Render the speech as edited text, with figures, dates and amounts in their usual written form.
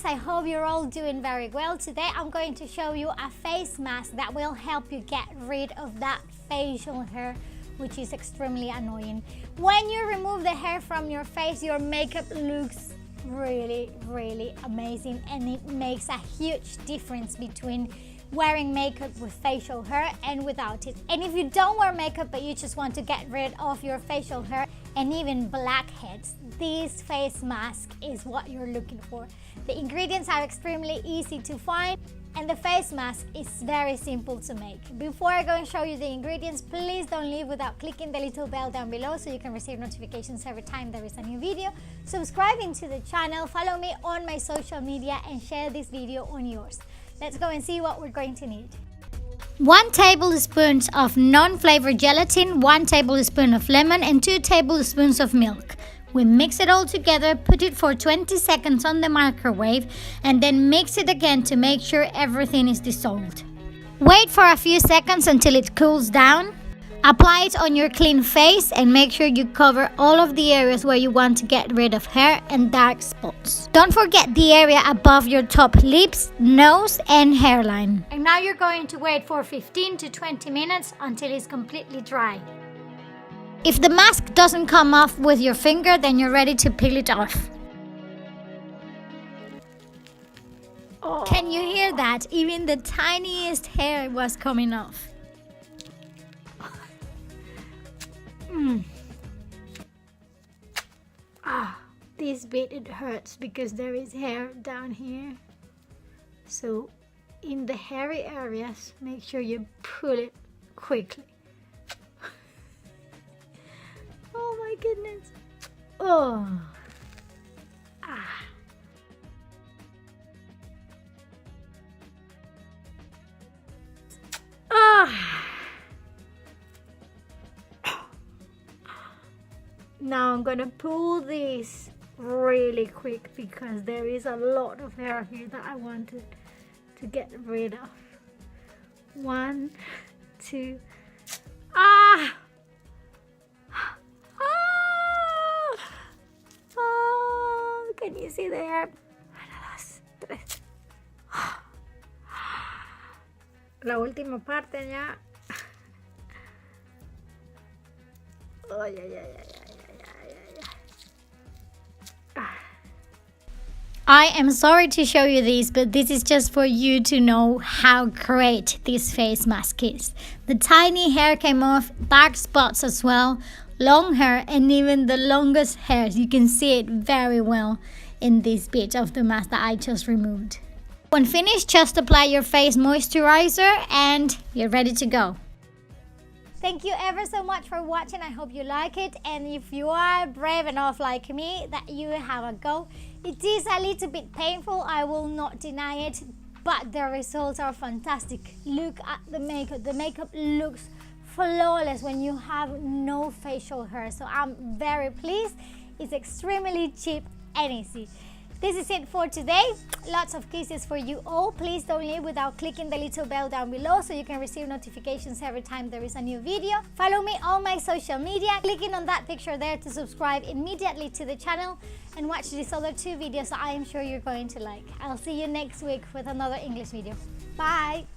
I hope you're all doing very well. Today I'm going to show you a face mask that will help you get rid of that facial hair, which is extremely annoying. When you remove the hair from your face, your makeup looks really amazing, and it makes a huge difference between wearing makeup with facial hair and without it. And if you don't wear makeup but you just want to get rid of your facial hair and even blackheads, this face mask is what you're looking for. The ingredients are extremely easy to find and the face mask is very simple to make. Before I go and show you the ingredients, please don't leave without clicking the little bell down below so you can receive notifications every time there is a new video. Subscribing to the channel, follow me on my social media and share this video on yours. Let's go and see what we're going to need. 1 tablespoon of non-flavored gelatin, 1 tablespoon of lemon and 2 tablespoons of milk. We mix it all together, put it for 20 seconds on the microwave and then mix it again to make sure everything is dissolved. Wait for a few seconds until it cools down. Apply it on your clean face and make sure you cover all of the areas where you want to get rid of hair and dark spots. Don't forget the area above your top lips, nose and hairline. And now you're going to wait for 15 to 20 minutes until it's completely dry. If the mask doesn't come off with your finger, then you're ready to peel it off. Oh. Can you hear that? Even the tiniest hair was coming off. This bit it hurts because there is hair down here. So in the hairy areas, make sure you pull it quickly. Oh my goodness. Oh. Now I'm gonna pull this really quick because there is a lot of hair here that I wanted to get rid of. 1, 2, can you see the hair? 1, 2, 3. La última parte ya. Ay, ay, ay, ay. I am sorry to show you this, but this is just for you to know how great this face mask is. The tiny hair came off, dark spots as well, long hair and even the longest hairs. You can see it very well in this bit of the mask that I just removed. When finished, just apply your face moisturizer and you're ready to go. Thank you ever so much for watching. I hope you like it, and if you are brave enough like me that you have a go, it is a little bit painful, I will not deny it, but the results are fantastic. Look at the makeup. The makeup looks flawless when you have no facial hair, so I'm very pleased. It's extremely cheap and easy. This is it for today. Lots of kisses for you all. Please don't leave without clicking the little bell down below so you can receive notifications every time there is a new video. Follow me on my social media, clicking on that picture there to subscribe immediately to the channel and watch these other 2 videos that I am sure you're going to like. I'll see you next week with another English video. Bye!